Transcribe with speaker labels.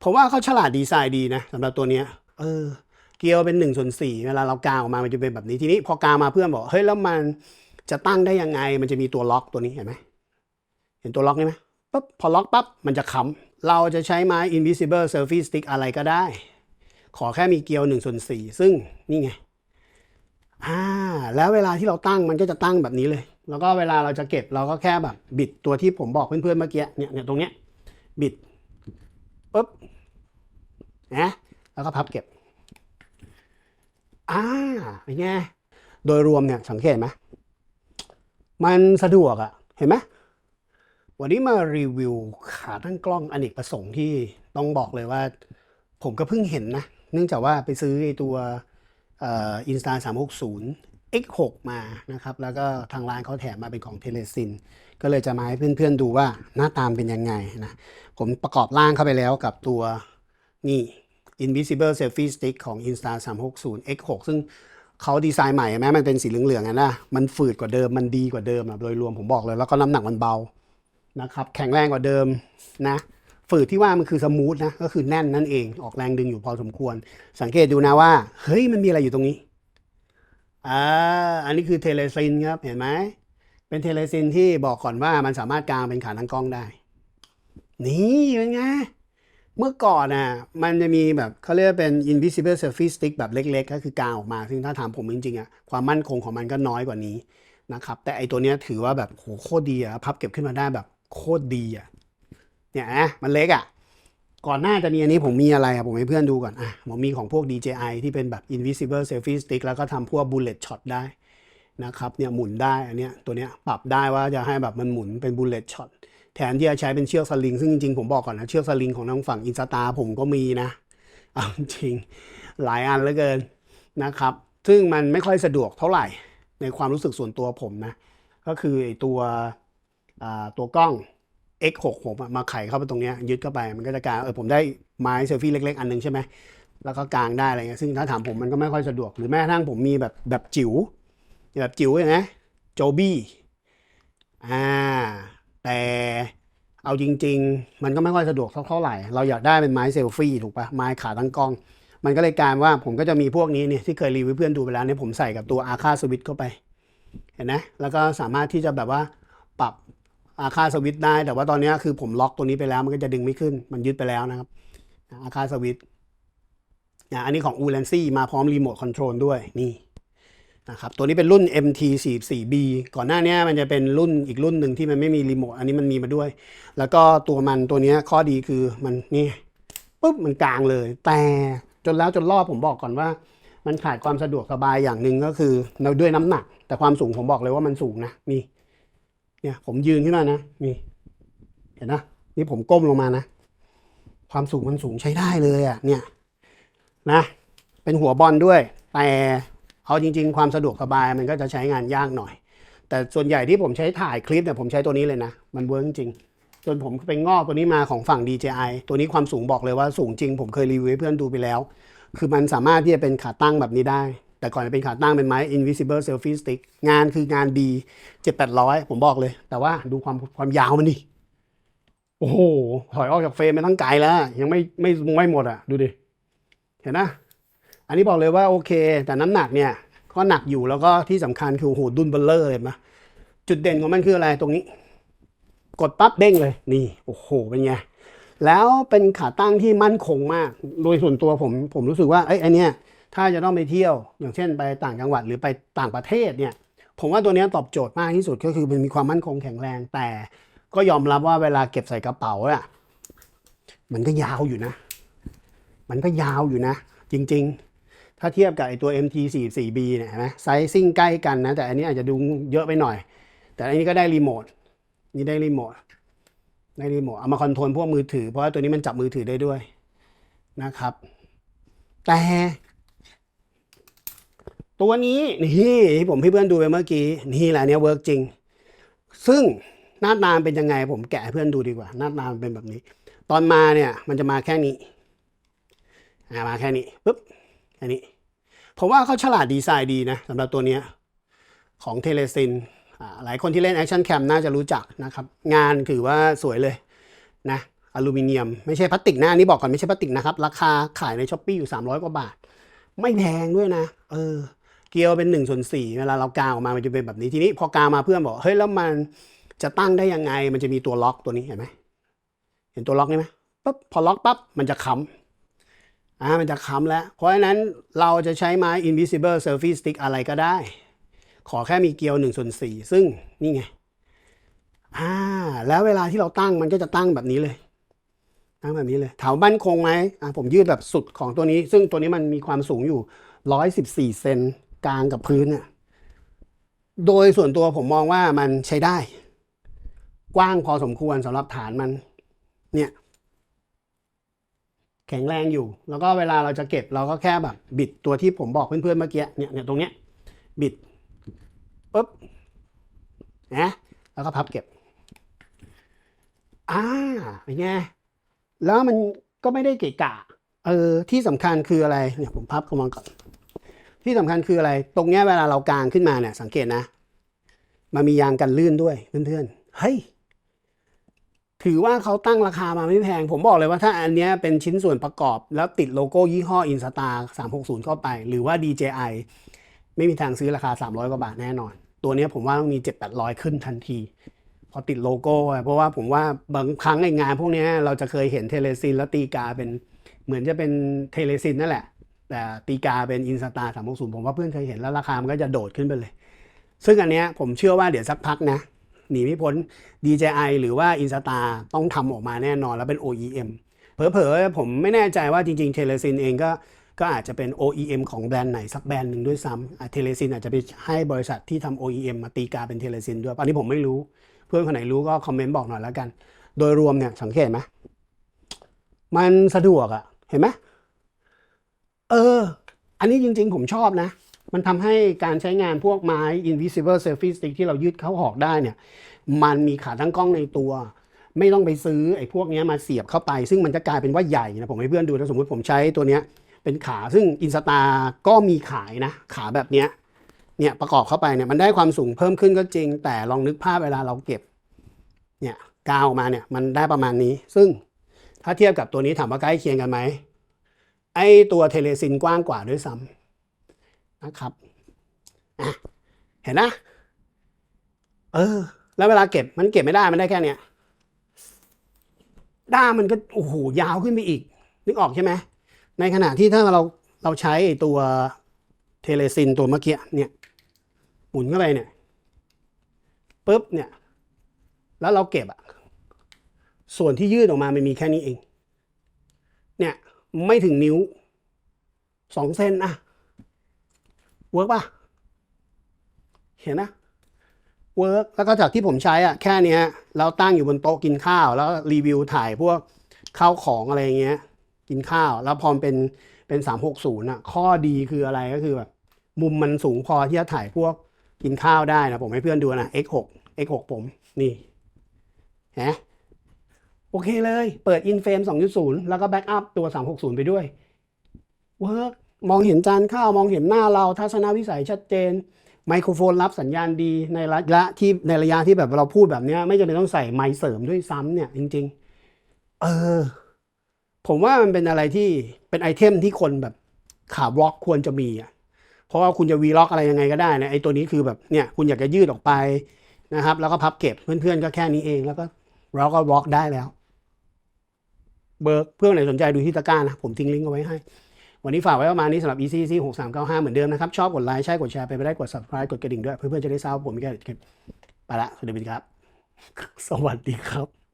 Speaker 1: ผมว่าเขาฉลาดดีไซน์ดีนะสำหรับตัวเนี้ยเกลียวเป็น1/4เวลาเรากางออกมามันจะเป็นแบบนี้ทีนี้พอกางมาเพื่อนบอกเฮ้ยแล้วมันจะตั้งได้ยังไงมันจะมีตัวล็อกตัวนี้เห็นไหมเห็นตัวล็อกนี่ไหมปั๊บพอล็อกปั๊บมันจะค้ำเราจะใช้ไม้ invisible selfie stick อะไรก็ได้ขอแค่มีเกลียว1/4ซึ่งนี่ไงแล้วเวลาที่เราตั้งมันก็จะตั้งแบบนี้เลยแล้วก็เวลาเราจะเก็บเราก็แค่แบบบิดตัวที่ผมบอกเพื่อนๆเมื่อกี้เนี่ยตรงเนี้ยบิดปุ๊บนะแล้วก็พับเก็บเป็นไงโดยรวมเนี่ยสังเกตไหมมันสะดวกอะเห็นไหมวันนี้มารีวิวขาตั้งกล้องอเนกประสงค์ที่ต้องบอกเลยว่าผมก็เพิ่งเห็นนะเนื่องจากว่าไปซื้อไอ้ตัวInsta360 X6 มานะครับแล้วก็ทางร้านเขาแถมมาเป็นของเทเลซินก็เลยจะมาให้เพื่อนๆดูว่าหน้าตามเป็นยังไงนะผมประกอบร่างเข้าไปแล้วกับตัวนี่ Invisible Selfie Stick ของ Insta360 X6 ซึ่งเขาดีไซน์ใหม่แม้มันเป็นสีเหลืองๆนะมันฝืดกว่าเดิมมันดีกว่าเดิมโดยรวมผมบอกเลยแล้วก็น้ำหนักมันเบานะครับแข็งแรงกว่าเดิมนะฝืดที่ว่ามันคือสมูทนะก็คือแน่นนั่นเองออกแรงดึงอยู่พอสมควรสังเกตดูนะว่าเฮ้ยมันมีอะไรอยู่ตรงนี้อันนี้คือเทเลซินครับเห็นไหมเป็นเทเลซินที่บอกก่อนว่ามันสามารถกางเป็นขาตั้งกล้องได้นี่เป็นไงเมื่อก่อนมันจะมีแบบเขาเรียกเป็น invisible selfie stick แบบเล็กๆก็คือกางออกมาซึ่งถ้าถามผมจริงๆความมั่นคงของมันก็น้อยกว่านี้นะครับแต่ไอตัวนี้ถือว่าแบบโคตรดีพับเก็บขึ้นมาได้แบบโคตรดีเนี่ยมันเล็กก่อนหน้าจะมีอันนี้ผมมีอะไรผมให้เพื่อนดูก่อนผมมีของพวก DJI ที่เป็นแบบ invisible selfie stick แล้วก็ทำพวก bullet shot ได้นะครับเนี่ยหมุนได้อันเนี้ยตัวเนี้ยปรับได้ว่าจะให้แบบมันหมุนเป็น bullet shot แทนที่จะใช้เป็นเชือกสลิงซึ่งจริงๆผมบอกก่อนนะเชือกสลิงของทางฝั่งอินสตาผมก็มีนะเอาจริงหลายอันเหลือเกินนะครับซึ่งมันไม่ค่อยสะดวกเท่าไหร่ในความรู้สึกส่วนตัวผมนะก็คือไอตัวกล้อง X6 ผมมาไขเข้าไปตรงนี้ยึดเข้าไปมันก็จะกางผมได้ไม้เซลฟี่เล็กๆอันนึงใช่ไหมแล้วก็กางได้อะไรเงี้ยซึ่งถ้าถามผมมันก็ไม่ค่อยสะดวกหรือแม้กระทั่งผมมีแบบจิ๋วอย่างนี้โจบี้แต่เอาจริงๆมันก็ไม่ค่อยสะดวกเท่าไหร่เราอยากได้เป็นไม้เซลฟี่ถูกปะไม้ขาตั้งกล้องมันก็เลยกลายว่าผมก็จะมีพวกนี้เนี่ยที่เคยรีวิวเพื่อนดูไปแล้วเนี่ยผมใส่กับตัวอาคาสวิตเข้าไปเห็นไหมแล้วก็สามารถที่จะแบบว่าปรับอาคาสวิตได้แต่ว่าตอนนี้คือผมล็อกตัวนี้ไปแล้วมันก็จะดึงไม่ขึ้นมันยึดไปแล้วนะครับอาคาสวิตอันนี้ของ Ulanzi มาพร้อมรีโมทคอนโทรลด้วยนี่นะครับตัวนี้เป็นรุ่น MT44B ก่อนหน้านี้มันจะเป็นรุ่นอีกรุ่นหนึ่งที่มันไม่มีรีโมทอันนี้มันมีมาด้วยแล้วก็ตัวนี้ข้อดีคือมันนี่ปุ๊บมันกลางเลยแต่จนรอบผมบอกก่อนว่ามันขาดความสะดวกสบายอย่างหนึ่งก็คือด้วยน้ำหนักแต่ความสูงผมบอกเลยว่ามันสูงนะนี่เนี่ยผมยืนขึ้นมานะนี่เห็นนะนี่ผมก้มลงมานะความสูงมันสูงใช้ได้เลยเนี่ยนะเป็นหัวบอลด้วยแต่เอาจริงๆความสะดวกสบายมันก็จะใช้งานยากหน่อยแต่ส่วนใหญ่ที่ผมใช้ถ่ายคลิปเนี่ยผมใช้ตัวนี้เลยนะมันเวิร์กจริงจนผมไปงอกตัวนี้มาของฝั่ง DJI ตัวนี้ความสูงบอกเลยว่าสูงจริงผมเคยรีวิวให้เพื่อนดูไปแล้วคือมันสามารถที่จะเป็นขาตั้งแบบนี้ได้แต่ก่อนจะเป็นขาตั้งเป็นไม้ invisible selfie stick งานคืองานดี700-800ผมบอกเลยแต่ว่าดูความยาวมันดิโอ้โหถอยออกจากเฟรมไปทั้งไกลแล้วยังไม่หมดดูดิเห็นนะอันนี้บอกเลยว่าโอเคแต่น้ำหนักเนี่ยก็หนักอยู่แล้วก็ที่สำคัญคือโหดุนเบลเลอร์เลยนะจุดเด่นของมันคืออะไรตรงนี้กดปั๊บเด้งเลยนี่โอ้โหเป็นไงแล้วเป็นขาตั้งที่มั่นคงมากโดยส่วนตัวผมรู้สึกว่าไอ้นี่ถ้าจะต้องไปเที่ยวอย่างเช่นไปต่างจังหวัดหรือไปต่างประเทศเนี่ยผมว่าตัวนี้ตอบโจทย์มากที่สุดก็คือมันมีความมั่นคงแข็งแรงแต่ก็ยอมรับว่าเวลาเก็บใส่กระเป๋ามันก็ยาวอยู่นะจริงๆถ้าเทียบกับไอตัว MT44B เนี่ยนะไซซิ่งใกล้กันนะแต่อันนี้อาจจะดูเยอะไปหน่อยแต่อันนี้ก็ได้รีโมทนี่ได้รีโมทเอามาคอนโทรลพวกมือถือเพราะว่าตัวนี้มันจับมือถือได้ด้วยนะครับแต่ตัวนี้นี่ที่ผมให้เพื่อนดูไปเมื่อกี้นี่แหละเนี่ยเวิร์กจริงซึ่งหน้าตาเป็นยังไงผมแกะให้เพื่อนดูดีกว่าหน้าตาเป็นแบบนี้ตอนมาเนี่ยมันจะมาแค่นี้มาแค่นี้ปุ๊บอันนี้ผมว่าเขาฉลาดดีไซน์ดีนะสำหรับตัวนี้ของเทเลซินหลายคนที่เล่นแอคชั่นแคมน่าจะรู้จักนะครับงานถือว่าสวยเลยนะ อลูมิเนียมไม่ใช่พลาสติกนะอันนี้บอกก่อนไม่ใช่พลาสติกนะครับราคาขายใน Shopee อยู่300 กว่าบาทไม่แพงด้วยนะเกลียวเป็น1/4เวลาเรากางออกมามันจะเป็นแบบนี้ทีนี้พอกางมาเพื่อนบอกเฮ้ยแล้วมันจะตั้งได้ยังไงมันจะมีตัวล็อกตัวนี้เห็นไหมเห็นตัวล็อกนี่ไหมปั๊บพอล็อกปั๊บมันจะค้ำมันจะค้ำแล้วเพราะฉะนั้นเราจะใช้ไม้ invisible selfie stick อะไรก็ได้ขอแค่มีเกลียว1/4ซึ่งนี่ไงแล้วเวลาที่เราตั้งมันก็จะตั้งแบบนี้เลยตั้งแบบนี้เลยถามมั่นคงไหมผมยืดแบบสุดของตัวนี้ซึ่งตัวนี้มันมีความสูงอยู่114 เซนกลางกับพื้นเนี่ยโดยส่วนตัวผมมองว่ามันใช้ได้กว้างพอสมควรสำหรับฐานมันเนี่ยแข็งแรงอยู่แล้วก็เวลาเราจะเก็บเราก็แค่แบบบิดตัวที่ผมบอกเพื่อนๆเมื่อกี้เนี่ยตรงเนี้ยบิดปุ๊บนะแล้วก็พับเก็บเป็นไงแล้วมันก็ไม่ได้เกะกะที่สำคัญคืออะไรเนี่ยผมพับเข้ามาก่อนที่สำคัญคืออะไรตรงเนี้ยเวลาเรากางขึ้นมาเนี่ยสังเกตนะมันมียางกันลื่นด้วยเพื่อนๆเฮ้ยถือว่าเขาตั้งราคามาไม่แพงผมบอกเลยว่าถ้าอันเนี้ยเป็นชิ้นส่วนประกอบแล้วติดโลโก้ยี่ห้อ Instar 360เข้าไปหรือว่า DJI ไม่มีทางซื้อราคา300 กว่าบาทแน่นอนตัวนี้ผมว่าต้องมี700-800ขึ้นทันทีพอติดโลโก้เพราะว่าผมว่าบางครั้งในงานพวกนี้เราจะเคยเห็นเทเลซินแล้วตีกาเป็นเหมือนจะเป็นเทเลซินนั่นแหละแต่ตีกาเป็นอินสตา360ผมว่าเพื่อนเคยเห็นแล้วราคามันก็จะโดดขึ้นไปเลยซึ่งอันเนี้ยผมเชื่อว่าเดี๋ยวสักพักนะหนีไม่พ้น DJI หรือว่า Instar ต้องทำออกมาแน่นอนแล้วเป็น OEM เผลอๆผมไม่แน่ใจว่าจริงๆเทเลซินเองก็อาจจะเป็น OEM ของแบรนด์ไหนสักแบรนด์หนึ่งด้วยซ้ำเทเลซินอาจจะไปให้บริษัทที่ทำ OEM มาตีกาเป็นเทเลซินด้วยอันนี้ผมไม่รู้เพื่อนคนไหนรู้ก็คอมเมนต์บอกหน่อยแล้วกันโดยรวมเนี่ยสังเกตไหมมันสะดวกเห็นไหมอันนี้จริงๆผมชอบนะมันทำให้การใช้งานพวกไม้ invisible selfie stick ที่เรายืดเข้าหอกได้เนี่ยมันมีขาตั้งกล้องในตัวไม่ต้องไปซื้อไอ้พวกนี้มาเสียบเข้าไปซึ่งมันจะกลายเป็นว่าใหญ่นะผมให้เพื่อนดูนะสมมติผมใช้ตัวเนี้ยเป็นขาซึ่ง Instar ก็มีขายนะขาแบบเนี้ยเนี่ยประกอบเข้าไปเนี่ยมันได้ความสูงเพิ่มขึ้นก็จริงแต่ลองนึกภาพเวลาเราเก็บเนี่ยกาวออกมาเนี่ยมันได้ประมาณนี้ซึ่งถ้าเทียบกับตัวนี้ถามว่าใกล้เคียงกันไหมไอตัวเทเลซินกว้างกว่าด้วยซ้ำนะครับเห็นนะแล้วเวลาเก็บมันเก็บไม่ได้มันได้แค่เนี้ยด้ามมันก็โอ้โหยาวขึ้นไปอีกนึกออกใช่ไหมในขณะที่ถ้าเราใช้ตัวเทเลซินตัวเมื่อกี้เนี่ยหมุนเข้าไปเนี่ยปุ๊บเนี่ยแล้วเราเก็บส่วนที่ยืดออกมามันมีแค่นี้เองเนี่ยไม่ถึงนิ้ว2 เซนเวิร์กป่ะเห็นนะเวิร์กแล้วก็จากที่ผมใช้แค่นี้เราตั้งอยู่บนโต๊ะกินข้าวแล้วรีวิวถ่ายพวกข้าวของอะไรเงี้ยกินข้าวแล้วพอเป็น360ข้อดีคืออะไรก็คือแบบมุมมันสูงพอที่จะถ่ายพวกกินข้าวได้นะผมให้เพื่อนดูนะ X6 ผมนี่ฮะโอเคเลยเปิด InFrame 2.0 แล้วก็แบ็กอัพตัว360ไปด้วยเวิร์กมองเห็นจานข้าวมองเห็นหน้าเราทัศนวิสัยชัดเจนไมโครโฟนรับสัญญาณดีในระยะที่แบบเราพูดแบบนี้ไม่จำเป็นต้องใส่ไมค์เสริมด้วยซ้ำเนี่ยจริงๆผมว่ามันเป็นอะไรที่เป็นไอเทมที่คนแบบขาบล็อกควรจะมีเพราะว่าคุณจะวีล็อกอะไรยังไงก็ได้นะไอตัวนี้คือแบบเนี่ยคุณอยากจะยืดออกไปนะครับแล้วก็พับเก็บเพื่อนๆก็แค่นี้เองแล้วก็เราก็บล็อกได้แล้วเบอร์เพื่อนไหนสนใจดูที่ตะกร้านะผมทิ้งลิงก์เอาไว้ให้วันนี้ฝากไว้ประมาณนี้สำหรับ ECC 6395เหมือนเดิมนะครับชอบกดไลค์ใช่กดแชร์ไปไม่ได้กด subscribe กดกระดิ่งด้วยเพื่อนๆจะได้ทราบผมมีการไปละสวัสดีครับสวัสดีครับ